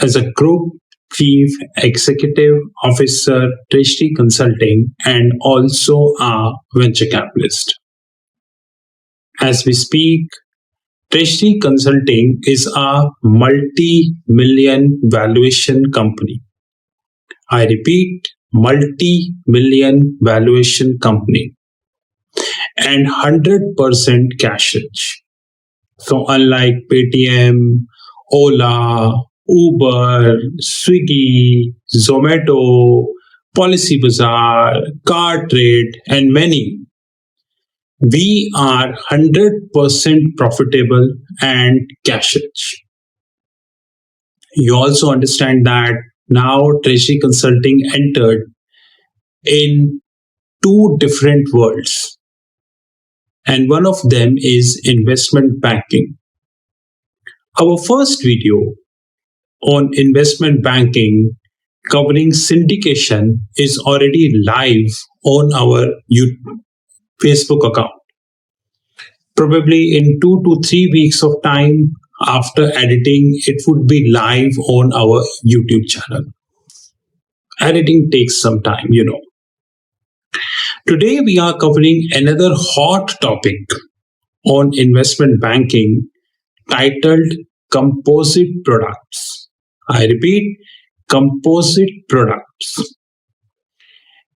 as a Group Chief Executive Officer, Treasury Consulting, and also a venture capitalist. As we speak, Treasury Consulting is a multi-million valuation company. I repeat, multi-million valuation company and 100% cash rich. So unlike Paytm, Ola, Uber, Swiggy, Zomato, Policy Bazaar, Car Trade, and many, we are 100% profitable and cash rich. You also understand that now Treasury Consulting entered in two different worlds, and one of them is investment banking. Our first video on investment banking covering syndication is already live on our Facebook account. Probably in 2 to 3 weeks of time after editing, it would be live on our YouTube channel. Editing takes some time, you know. Today we are covering another hot topic on investment banking titled Composite Products. I repeat, composite products.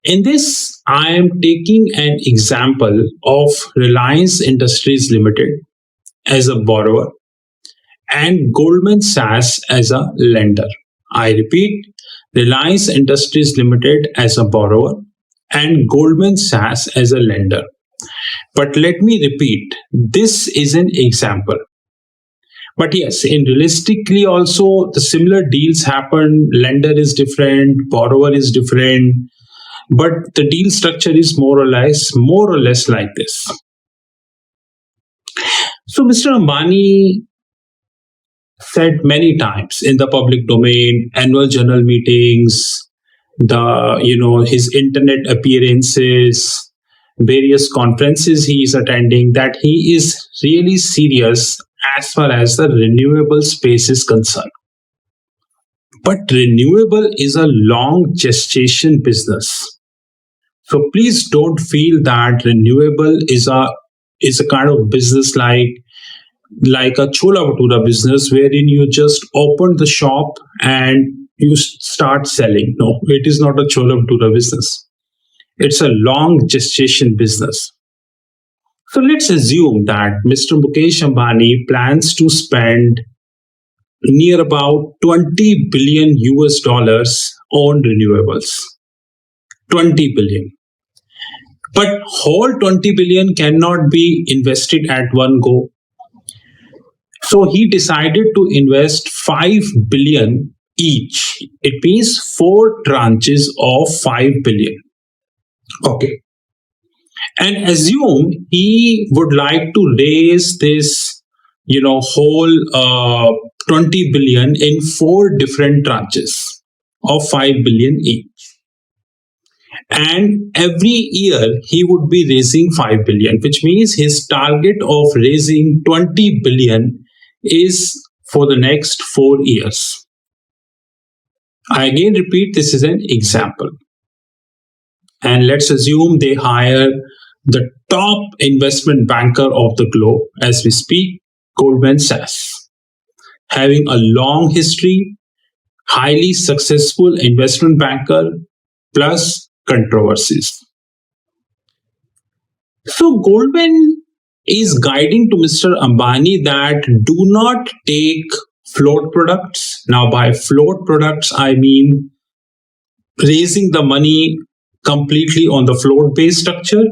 In this, I am taking an example of Reliance Industries Limited as a borrower and Goldman Sachs as a lender. I repeat, Reliance Industries Limited as a borrower and Goldman Sachs as a lender. But let me repeat, this is an example. But yes, in realistically also the similar deals happen. Lender is different, borrower is different, but the deal structure is more or less like this. So Mr. Ambani said many times in the public domain, annual general meetings, his internet appearances, various conferences he is attending, that he is really serious as far as the renewable space is concerned. But renewable is a long gestation business. So please don't feel that renewable is a kind of business like a chola bhatura business wherein you just open the shop and you start selling. No, it is not a chola bhatura business. It's a long gestation business. So let's assume that Mr. Mukesh Ambani plans to spend near about 20 billion US dollars on renewables. 20 billion. But whole 20 billion cannot be invested at one go. So he decided to invest 5 billion each. It means 4 tranches of 5 billion. Okay. And assume he would like to raise this, whole 20 billion in 4 different tranches of 5 billion each. And every year he would be raising 5 billion, which means his target of raising 20 billion is for the next 4 years. I again repeat, this is an example. And let's assume they hire the top investment banker of the globe as we speak, Goldman Sachs, having a long history, highly successful investment banker, plus controversies. So Goldman is guiding to Mr. Ambani that do not take float products. Now by float products, I mean raising the money completely on the float-based structure,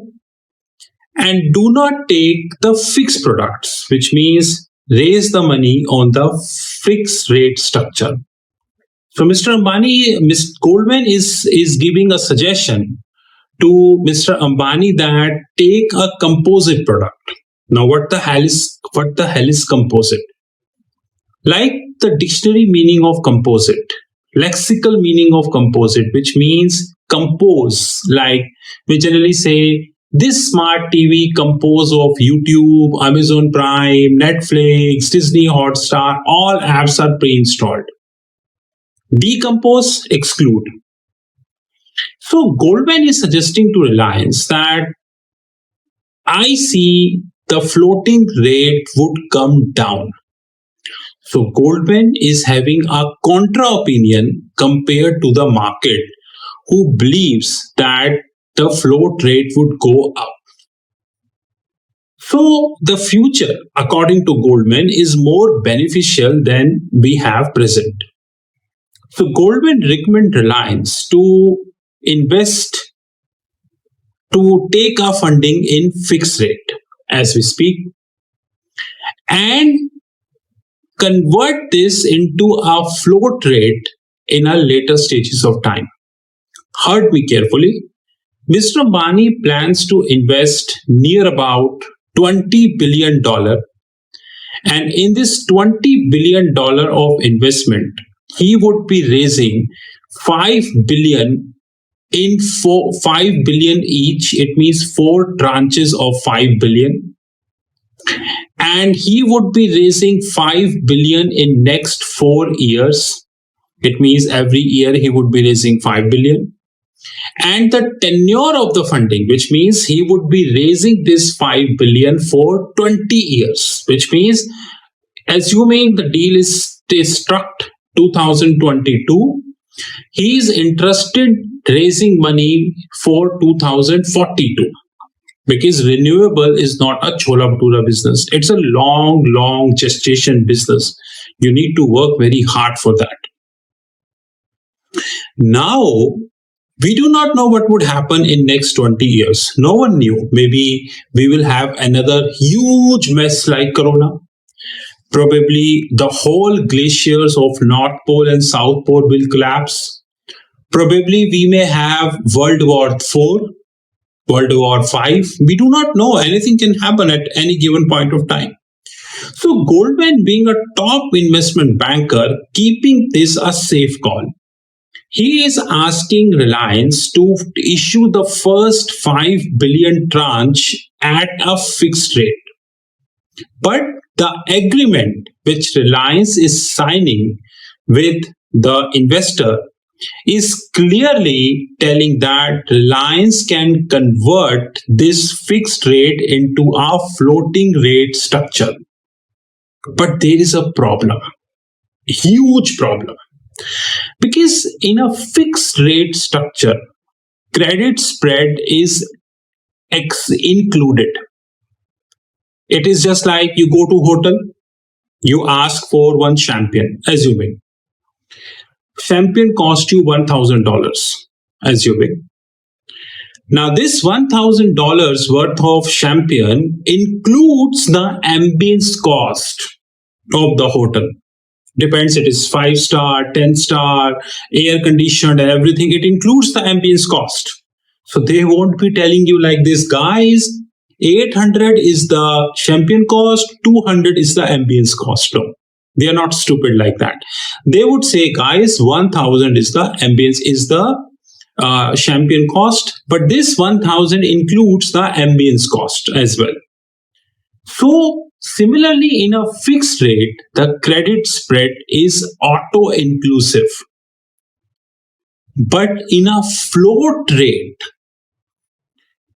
and do not take the fixed products, which means raise the money on the fixed rate structure. So Mr. Goldman is giving a suggestion to Mr. Ambani that take a composite product. Now what the hell is composite? Like the dictionary meaning of composite, lexical meaning of composite, which means compose, like we generally say this smart TV composed of YouTube, Amazon Prime, Netflix, Disney Hotstar, all apps are pre-installed. Decompose, exclude. So Goldman is suggesting to Reliance that I see the floating rate would come down. So Goldman is having a contra opinion compared to the market, who believes that the float rate would go up. So the future, according to Goldman, is more beneficial than we have present. So Goldman recommend Reliance to invest, to take our funding in fixed rate as we speak, and convert this into a float rate in our later stages of time. Heard me carefully. Mr. Ambani plans to invest near about $20 billion, and in this $20 billion of investment, he would be raising 5 billion in 5 billion each. It means 4 tranches of 5 billion, and he would be raising 5 billion in next 4 years. It means every year he would be raising 5 billion, and the tenure of the funding, which means he would be raising this 5 billion for 20 years, which means assuming the deal is struck 2022, he is interested raising money for 2042, because renewable is not a chola bhatura business. It's a long gestation business. You need to work very hard for that. Now, we do not know what would happen in next 20 years. No one knew. Maybe we will have another huge mess like Corona. Probably the whole glaciers of North Pole and South Pole will collapse. Probably we may have World War IV, World War V. We do not know. Anything can happen at any given point of time. So Goldman, being a top investment banker, keeping this a safe call. He is asking Reliance to issue the first 5 billion tranche at a fixed rate. But the agreement which Reliance is signing with the investor is clearly telling that Reliance can convert this fixed rate into a floating rate structure. But there is a problem, a huge problem. Because in a fixed rate structure, credit spread is included. It is just like you go to hotel, you ask for one champagne, assuming. Champagne cost you $1,000, assuming. Now, this $1,000 worth of champagne includes the ambience cost of the hotel. Depends, it is 5-star, 10-star, air conditioned and everything. It includes the ambience cost. So they won't be telling you like this, guys, 800 is the champagne cost, 200 is the ambience cost. No, they are not stupid like that. They would say, guys, 1000 is the ambience, is the champagne cost, but this 1000 includes the ambience cost as well. So similarly, in a fixed rate, the credit spread is auto-inclusive. But in a float rate,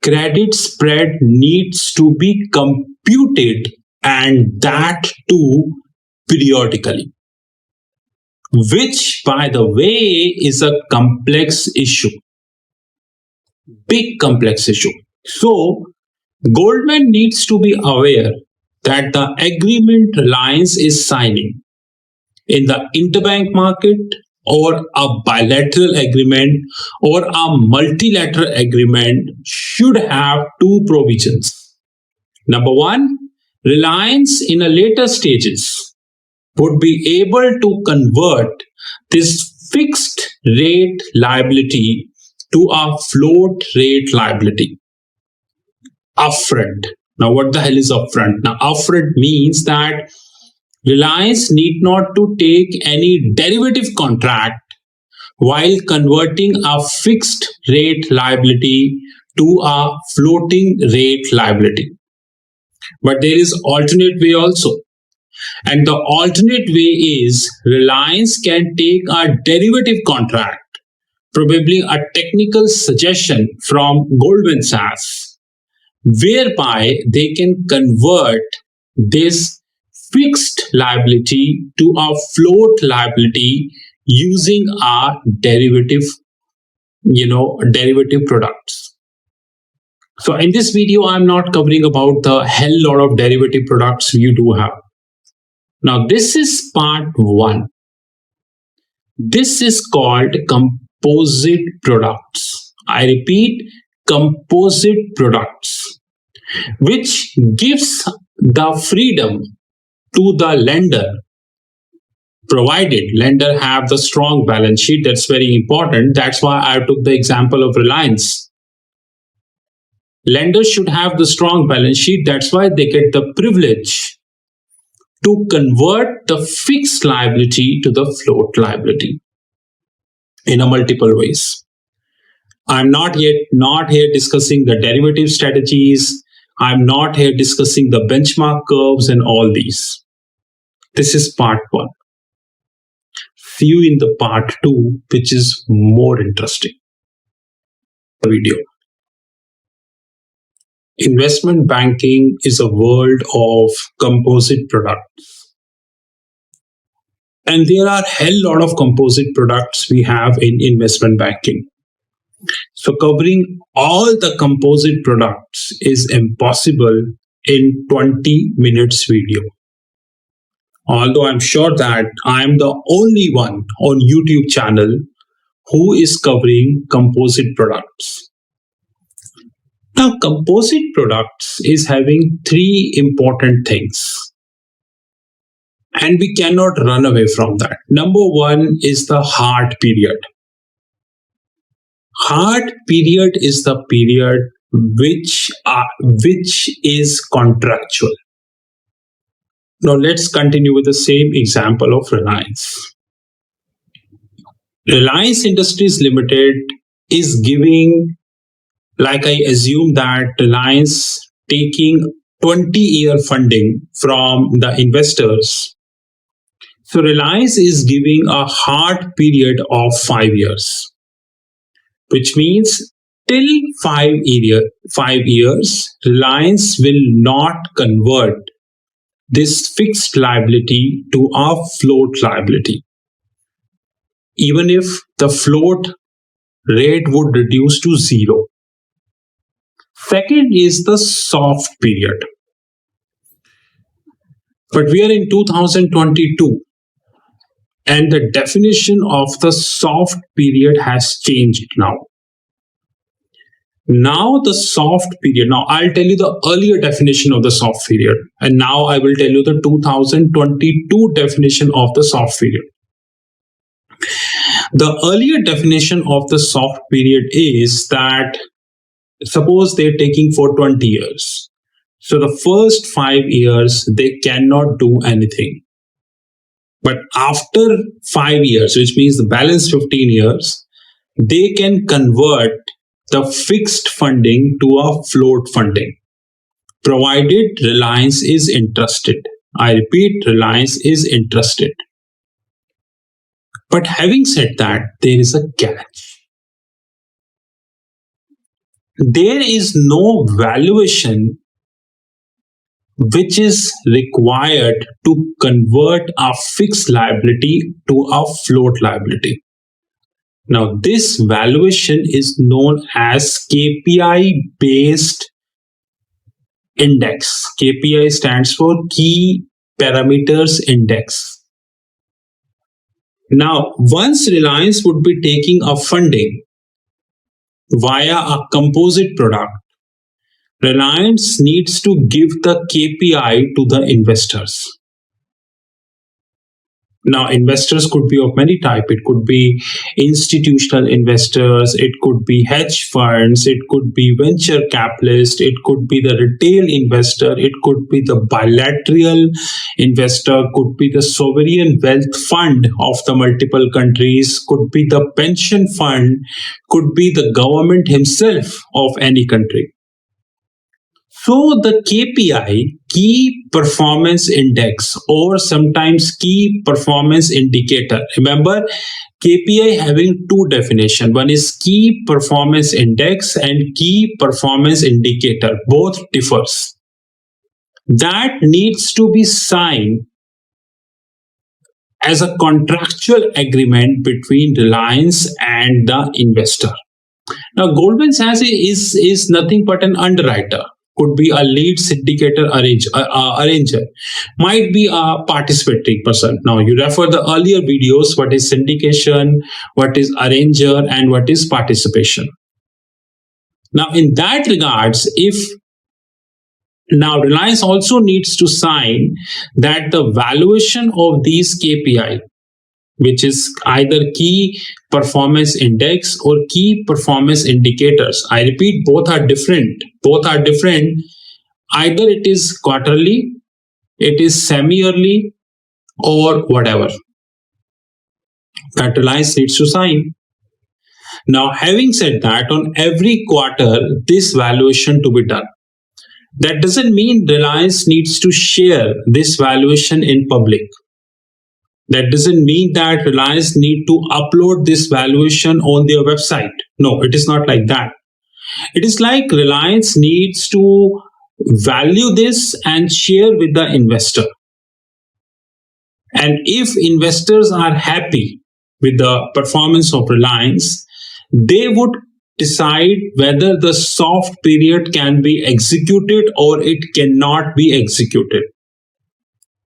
credit spread needs to be computed, and that too periodically. Which, by the way, is a complex issue. Big complex issue. So Goldman needs to be aware that the agreement Reliance is signing in the interbank market, or a bilateral agreement, or a multilateral agreement, should have 2 provisions. Number 1, Reliance in a later stages would be able to convert this fixed rate liability to a float rate liability upfront. Now, what the hell is upfront? Now, upfront means that Reliance need not to take any derivative contract while converting a fixed rate liability to a floating rate liability. But there is alternate way also. And the alternate way is Reliance can take a derivative contract, probably a technical suggestion from Goldman Sachs, whereby they can convert this fixed liability to a float liability using our derivative products. So in this video, I'm not covering about the hell lot of derivative products you do have. Now this is part one. This is called composite products. I repeat, composite products, which gives the freedom to the lender, provided lender have the strong balance sheet. That's very important. That's why I took the example of Reliance. Lenders should have the strong balance sheet. That's why they get the privilege to convert the fixed liability to the float liability in a multiple ways. I'm not here discussing the derivative strategies. I'm not here discussing the benchmark curves and all these. This is part one. See you in the part two, which is more interesting. Video. Investment banking is a world of composite products. And there are a hell lot of composite products we have in investment banking. So covering all the composite products is impossible in 20 minutes video. Although I'm sure that I'm the only one on YouTube channel who is covering composite products. Now, composite products is having three important things. And we cannot run away from that. Number one is the hard period. Hard period is the period which is contractual. Now let's continue with the same example of Reliance. Reliance Industries Limited is giving, like I assume that Reliance taking 20-year funding from the investors. So Reliance is giving a hard period of 5 years, which means till 5 years, Reliance will not convert this fixed liability to a float liability, even if the float rate would reduce to zero. Second is the soft period. But we are in 2022, and the definition of the soft period has changed now. Now the soft period, now I'll tell you the earlier definition of the soft period, and now I will tell you the 2022 definition of the soft period. The earlier definition of the soft period is that suppose they're taking for 20 years. So the first 5 years, they cannot do anything. But after 5 years, which means the balance 15 years, they can convert the fixed funding to a float funding, provided Reliance is interested. I repeat, Reliance is interested. But having said that, there is a catch. There is no valuation which is required to convert a fixed liability to a float liability. Now, this valuation is known as KPI-based index. KPI stands for Key Parameters Index. Now, once Reliance would be taking a funding via a composite product, Reliance needs to give the KPI to the investors. Now, investors could be of many types. It could be institutional investors, it could be hedge funds, it could be venture capitalists, it could be the retail investor, it could be the bilateral investor, could be the sovereign wealth fund of the multiple countries, could be the pension fund, could be the government himself of any country. So the KPI, key performance index, or sometimes key performance indicator. Remember, KPI having two definition. One is key performance index and key performance indicator. Both differs. That needs to be signed as a contractual agreement between Reliance and the investor. Now, Goldman Sachs is nothing but an underwriter. Could be a lead syndicator arranger, might be a participating person. Now, you refer the earlier videos, what is syndication, what is arranger, and what is participation. Now, in that regards, if now Reliance also needs to sign that the valuation of these KPI, which is either key performance index or key performance indicators. I repeat, both are different. Both are different. Either it is quarterly, it is semi-yearly, or whatever. That Reliance needs to sign. Now, having said that, on every quarter, this valuation to be done. That doesn't mean Reliance needs to share this valuation in public. That doesn't mean that Reliance need to upload this valuation on their website. No, it is not like that. It is like Reliance needs to value this and share with the investor. And if investors are happy with the performance of Reliance, they would decide whether the soft period can be executed or it cannot be executed.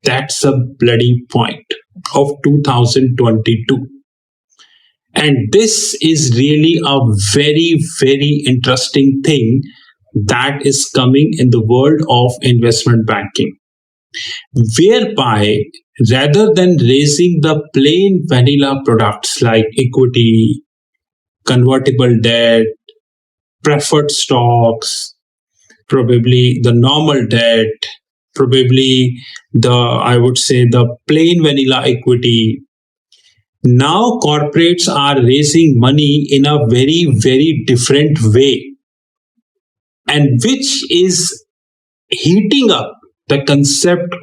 That's a bloody point of 2022. And this is really a very, very interesting thing that is coming in the world of investment banking, whereby rather than raising the plain vanilla products like equity, convertible debt, preferred stocks, probably the normal debt, probably I would say the plain vanilla equity. Now corporates are raising money in a very, very different way, and which is heating up the concept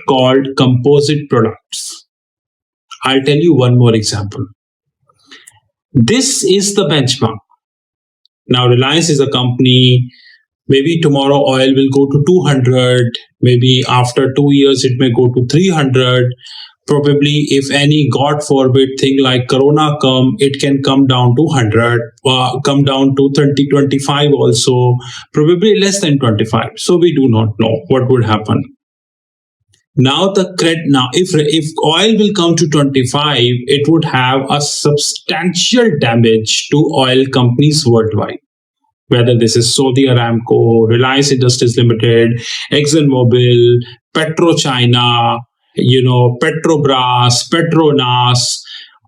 called composite products. I'll tell you one more example. This is the benchmark. Now, Reliance is a company. Maybe tomorrow oil will go to 200. Maybe after 2 years, it may go to 300. Probably, if any, God forbid, thing like Corona come, it can come down to 100, come down to 25 also, probably less than 25. So we do not know what would happen. Now if oil will come to 25, it would have a substantial damage to oil companies worldwide. Whether this is Saudi Aramco, Reliance Industries Limited, ExxonMobil, PetroChina, Petrobras, Petronas,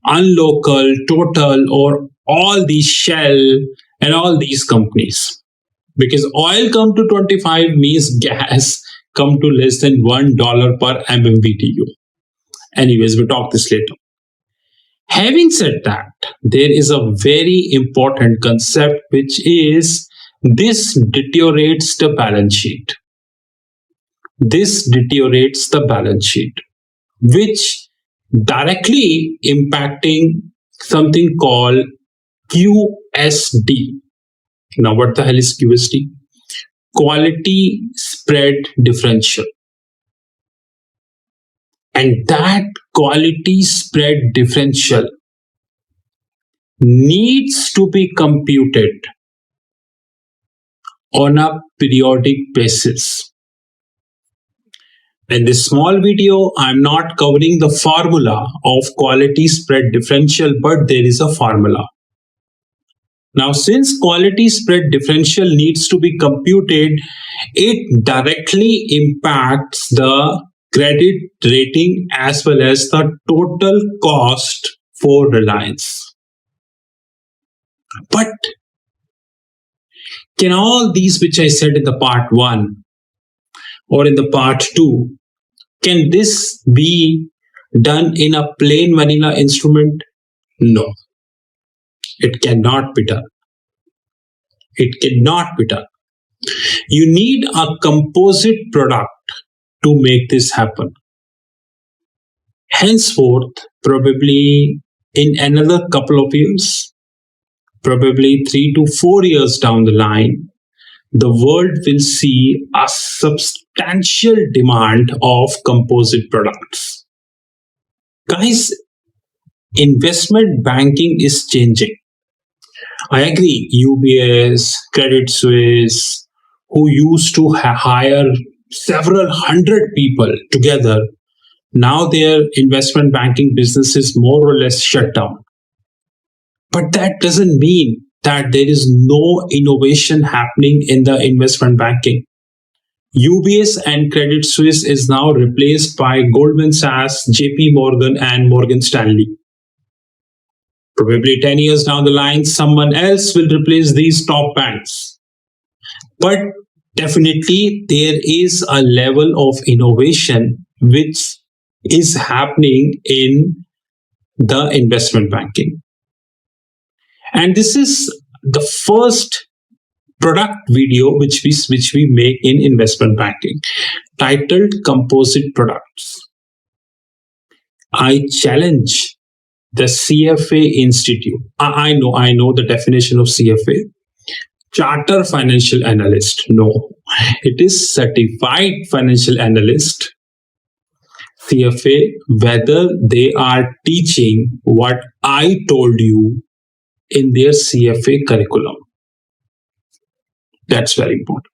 Unlocal, Total, or all these Shell and all these companies. Because oil come to 25 means gas come to less than $1 per MMBTU. Anyways, we'll talk this later. Having said that, there is a very important concept, which is this deteriorates the balance sheet. This deteriorates the balance sheet, which directly impacting something called QSD. Now, what the hell is QSD? Quality spread differential. And that quality spread differential needs to be computed on a periodic basis. In this small video, I'm not covering the formula of quality spread differential, but there is a formula. Now, since quality spread differential needs to be computed, it directly impacts the credit rating as well as the total cost for Reliance. But can all these which I said in the part 1 or in the part 2, can this be done in a plain vanilla instrument? No. It cannot be done. It cannot be done. You need a composite product to make this happen. Henceforth, probably in another couple of years, probably 3 to 4 years down the line, the world will see a substantial demand of composite products. Guys, investment banking is changing. I agree, UBS, Credit Suisse, who used to hire several hundred people together, now their investment banking business is more or less shut down. But that doesn't mean that there is no innovation happening in the investment banking. UBS and Credit Suisse is now replaced by Goldman Sachs, JP Morgan, and Morgan Stanley. Probably 10 years down the line, someone else will replace these top banks. But definitely, there is a level of innovation which is happening in the investment banking. And this is the first product video which we make in investment banking, titled Composite Products. I challenge the CFA Institute. I know the definition of CFA. Charter Financial Analyst. No, it is Certified Financial Analyst. CFA, whether they are teaching what I told you in their CFA curriculum. That's very important.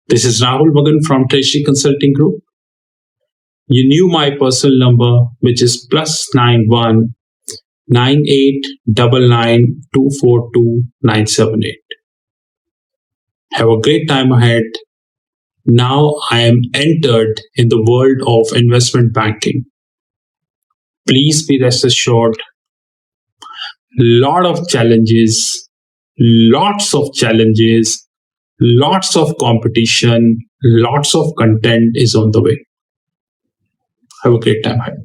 This is Rahul Magan from Treasury Consulting Group. You knew my personal number, which is +91 9899 242 978. Have a great time ahead. Now I am entered in the world of investment banking. Please be rest assured, lots of challenges, lots of competition, lots of content is on the way. Have a great time ahead.